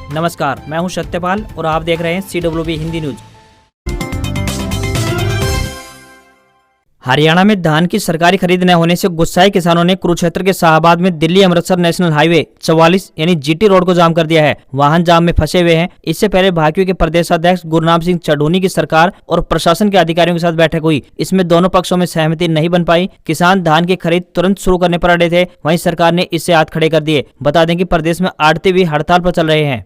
नमस्कार, मैं हूं सत्यपाल और आप देख रहे हैं CWB हिंदी न्यूज। हरियाणा में धान की सरकारी खरीद न होने से गुस्साए किसानों ने कुरुक्षेत्र के शाहबाद में दिल्ली अमृतसर नेशनल हाईवे 44 यानी GT रोड को जाम कर दिया है। वाहन जाम में फंसे हुए हैं। इससे पहले भाजपा के प्रदेशाध्यक्ष गुरनाम सिंह चढ़ूनी की सरकार और प्रशासन के अधिकारियों के साथ बैठक हुई। इसमें दोनों पक्षों में सहमति नहीं बन पाई। किसान धान की खरीद तुरंत शुरू करने पर अड़े थे, वहीं सरकार ने इससे हाथ खड़े कर दिए। बता दें कि प्रदेश में आड़ती भी हड़ताल पर चल रहे हैं।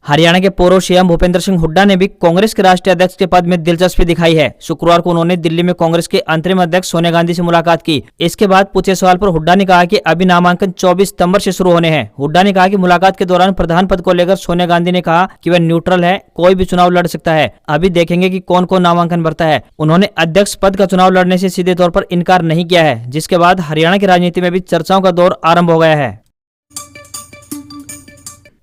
हरियाणा के पूर्व सीएम भूपेंद्र सिंह हुड्डा ने भी कांग्रेस के राष्ट्रीय अध्यक्ष के पद में दिलचस्पी दिखाई है। शुक्रवार को उन्होंने दिल्ली में कांग्रेस के अंतरिम अध्यक्ष सोनिया गांधी से मुलाकात की। इसके बाद पूछे सवाल पर हुड्डा ने कहा कि अभी नामांकन 24 सितंबर से शुरू होने हैं। हुड्डा ने कहा कि मुलाकात के दौरान प्रधान पद को लेकर सोनिया गांधी ने कहा कि वह न्यूट्रल है, कोई भी चुनाव लड़ सकता है, अभी देखेंगे कि कौन कौन नामांकन भरता है। उन्होंने अध्यक्ष पद का चुनाव लड़ने से सीधे तौर पर इनकार नहीं किया है, जिसके बाद हरियाणा की राजनीति में भी चर्चाओं का दौर आरंभ हो गया है।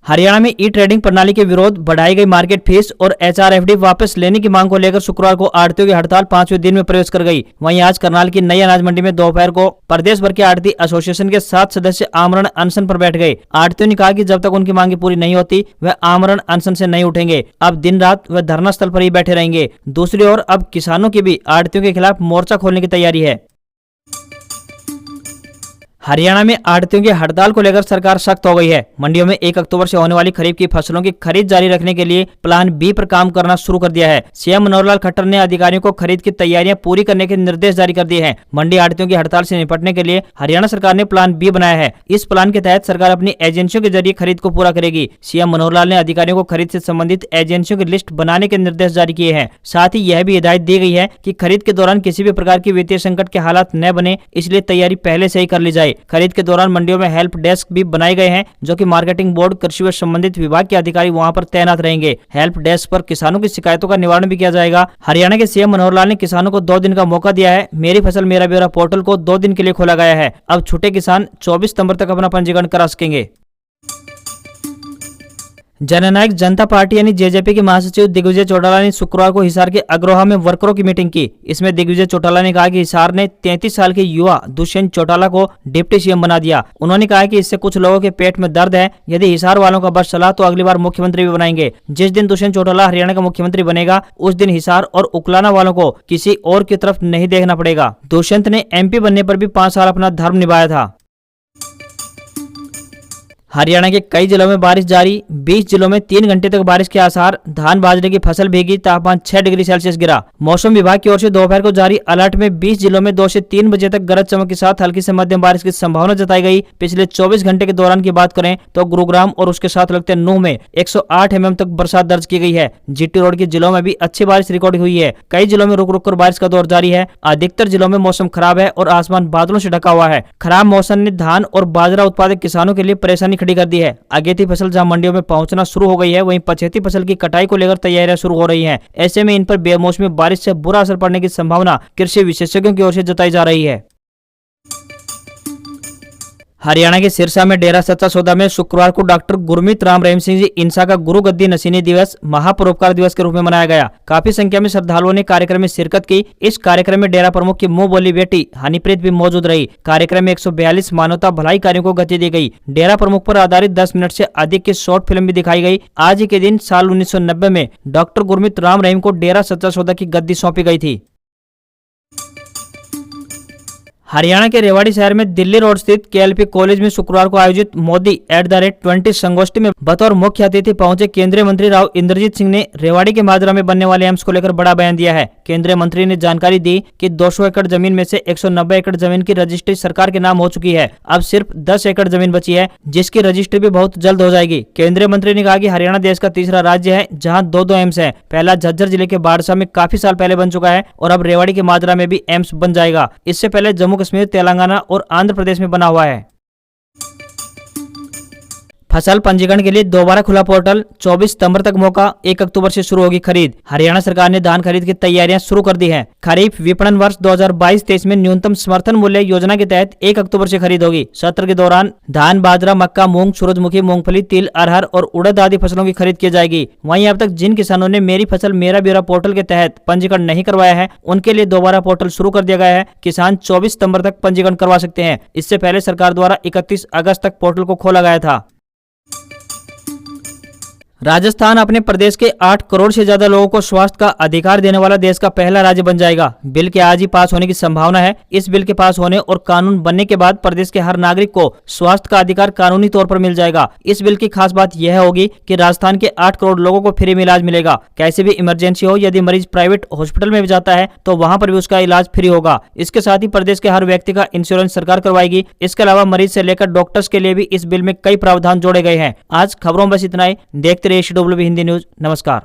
हरियाणा में ई ट्रेडिंग प्रणाली के विरोध, बढ़ाई गई मार्केट फीस और HRFD वापस लेने की मांग को लेकर शुक्रवार को आड़तियों की हड़ताल 5वें दिन में प्रवेश कर गई। वहीं आज करनाल की नई अनाज मंडी में दोपहर को प्रदेश भर के आड़ती एसोसिएशन के 7 सदस्य आमरण अनशन पर बैठ गए। आड़तियों ने कहा कि जब तक उनकी मांगे पूरी नहीं होती वह आमरण अनशन से नहीं उठेंगे। अब दिन रात वह धरना स्थल पर ही बैठे रहेंगे। दूसरी ओर अब किसानों की भी आड़तियों के खिलाफ मोर्चा खोलने की तैयारी है। हरियाणा में आड़तियों की हड़ताल को लेकर सरकार सख्त हो गई है। मंडियों में 1 अक्टूबर से होने वाली खरीफ की फसलों की खरीद जारी रखने के लिए प्लान B पर काम करना शुरू कर दिया है। सीएम मनोहर लाल खट्टर ने अधिकारियों को खरीद की तैयारियां पूरी करने के निर्देश जारी कर दिए हैं। मंडी आड़तियों की हड़ताल से निपटने के लिए हरियाणा सरकार ने प्लान B बनाया है। इस प्लान के तहत सरकार अपनी एजेंसियों के जरिए खरीद को पूरा करेगी। सीएम मनोहर लाल ने अधिकारियों को खरीद से संबंधित एजेंसियों की लिस्ट बनाने के निर्देश जारी किए हैं। साथ ही यह भी हिदायत दी गई है कि खरीद के दौरान किसी भी प्रकार की वित्तीय संकट के हालात न बने, इसलिए तैयारी पहले से ही कर ली जाए। खरीद के दौरान मंडियों में हेल्प डेस्क भी बनाए गए हैं, जो कि मार्केटिंग बोर्ड, कृषि व संबंधित विभाग के अधिकारी वहां पर तैनात रहेंगे। हेल्प डेस्क पर किसानों की शिकायतों का निवारण भी किया जाएगा। हरियाणा के सीएम मनोहर लाल ने किसानों को 2 दिन का मौका दिया है। मेरी फसल मेरा ब्यौरा पोर्टल को 2 दिन के लिए खोला गया है। अब छूटे किसान 24 सितंबर तक अपना पंजीकरण करा सकेंगे। जननायक जनता पार्टी यानी JJP के महासचिव दिग्विजय चौटाला ने शुक्रवार को हिसार के अग्रोहा में वर्करों की मीटिंग की। इसमें दिग्विजय चौटाला ने कहा कि हिसार ने 33 साल के युवा दुष्यंत चौटाला को डिप्टी सीएम बना दिया। उन्होंने कहा कि इससे कुछ लोगों के पेट में दर्द है। यदि हिसार वालों का बस चला तो अगली बार मुख्यमंत्री भी बनाएंगे। जिस दिन दुष्यंत चौटाला हरियाणा का मुख्यमंत्री बनेगा, उस दिन हिसार और उकलाना वालों को किसी और की तरफ नहीं देखना पड़ेगा। दुष्यंत ने MP बनने पर भी 5 साल अपना धर्म निभाया था। हरियाणा के कई जिलों में बारिश जारी, 20 जिलों में 3 घंटे तक बारिश के आसार। धान बाजरे की फसल भीगी, तापमान 6 डिग्री सेल्सियस गिरा। मौसम विभाग की ओर से दोपहर को जारी अलर्ट में 20 जिलों में 2 से 3 बजे तक गरज चमक के साथ हल्की से मध्यम बारिश की संभावना जताई गई। पिछले 24 घंटे के दौरान की बात करें तो गुरुग्राम और उसके साथ लगते नूह में 108 mm तक बरसात दर्ज की गई है। GT रोड के जिलों में भी अच्छी बारिश रिकॉर्ड हुई है। कई जिलों में रुक रुक कर बारिश का दौर जारी है। अधिकतर जिलों में मौसम खराब है और आसमान बादलों से ढका हुआ है। खराब मौसम ने धान और बाजरा उत्पादक किसानों के लिए परेशानी खड़ी कर दी है। अगेती फसल जहां मंडियों में पहुंचना शुरू हो गई है, वहीं पछेती फसल की कटाई को लेकर तैयारियां शुरू हो रही हैं। ऐसे में इन पर बेमौसमी बारिश से बुरा असर पड़ने की संभावना कृषि विशेषज्ञों की ओर से जताई जा रही है। हरियाणा के सिरसा में डेरा सच्चा सौदा में शुक्रवार को डॉक्टर गुरमीत राम रहीम सिंह जी इंसा का गुरु गद्दी नसीनी दिवस महापरोपकार दिवस के रूप में मनाया गया। काफी संख्या में श्रद्धालुओं ने कार्यक्रम में शिरकत की। इस कार्यक्रम में डेरा प्रमुख की मुंह बोली बेटी हनीप्रीत भी मौजूद रही। कार्यक्रम में 142 मानवता भलाई कार्यों को गति दी गई। डेरा प्रमुख पर आधारित 10 मिनट से अधिक की शॉर्ट फिल्म भी दिखाई गई। आज ही के दिन साल 1990 में डॉक्टर गुरमीत राम रहीम को डेरा सच्चा सौदा की गद्दी सौंपी गई थी। हरियाणा के रेवाड़ी शहर में दिल्ली रोड स्थित KLP कॉलेज में शुक्रवार को आयोजित मोदी @20 संगोष्ठी में बतौर मुख्य अतिथि पहुंचे केंद्रीय मंत्री राव इंद्रजीत सिंह ने रेवाड़ी के माजरा में बनने वाले एम्स को लेकर बड़ा बयान दिया है। केंद्रीय मंत्री ने जानकारी दी कि 200 एकड़ जमीन में से 190 एकड़ जमीन की रजिस्ट्री सरकार के नाम हो चुकी है। अब सिर्फ 10 एकड़ जमीन बची है, जिसकी रजिस्ट्री भी बहुत जल्द हो जाएगी। केंद्रीय मंत्री ने कहा कि हरियाणा देश का तीसरा राज्य है जहाँ 2 एम्स है। पहला झज्जर जिले के बाड़सा में काफी साल पहले बन चुका है और अब रेवाड़ी के माजरा में भी एम्स बन जाएगा। इससे पहले जम्मू कश्मीर, तेलंगाना और आंध्र प्रदेश में बना हुआ है। फसल पंजीकरण के लिए दोबारा खुला पोर्टल, 24 सितंबर तक मौका, 1 अक्टूबर से शुरू होगी खरीद। हरियाणा सरकार ने धान खरीद की तैयारियां शुरू कर दी हैं। खरीफ विपणन वर्ष 2022-23 में न्यूनतम समर्थन मूल्य योजना के तहत 1 अक्टूबर से खरीद होगी। सत्र के दौरान धान, बाजरा, मक्का, मूंग, सूरजमुखी, मूंगफली, तिल, अरहर और उड़द आदि फसलों की खरीद की जाएगी। वहीं अब तक जिन किसानों ने मेरी फसल मेरा ब्यौरा पोर्टल के तहत पंजीकरण नहीं करवाया है, उनके लिए दोबारा पोर्टल शुरू कर दिया गया है। किसान 24 सितंबर तक पंजीकरण करवा सकते हैं। इससे पहले सरकार द्वारा 31 अगस्त तक पोर्टल को खोला गया था। राजस्थान अपने प्रदेश के 8 करोड़ से ज्यादा लोगों को स्वास्थ्य का अधिकार देने वाला देश का पहला राज्य बन जाएगा। बिल के आज ही पास होने की संभावना है। इस बिल के पास होने और कानून बनने के बाद प्रदेश के हर नागरिक को स्वास्थ्य का अधिकार कानूनी तौर पर मिल जाएगा। इस बिल की खास बात यह होगी कि राजस्थान के 8 करोड़ लोगों को फ्री में इलाज मिलेगा। कैसे भी इमरजेंसी हो, यदि मरीज प्राइवेट हॉस्पिटल में भी जाता है तो वहां पर भी उसका इलाज फ्री होगा। इसके साथ ही प्रदेश के हर व्यक्ति का इंश्योरेंस सरकार करवाएगी। इसके अलावा मरीज से लेकर डॉक्टर्स के लिए भी इस बिल में कई प्रावधान जोड़े गए हैं। आज खबरों में बस इतना ही। देखते रहिए CWB हिंदी न्यूज। नमस्कार।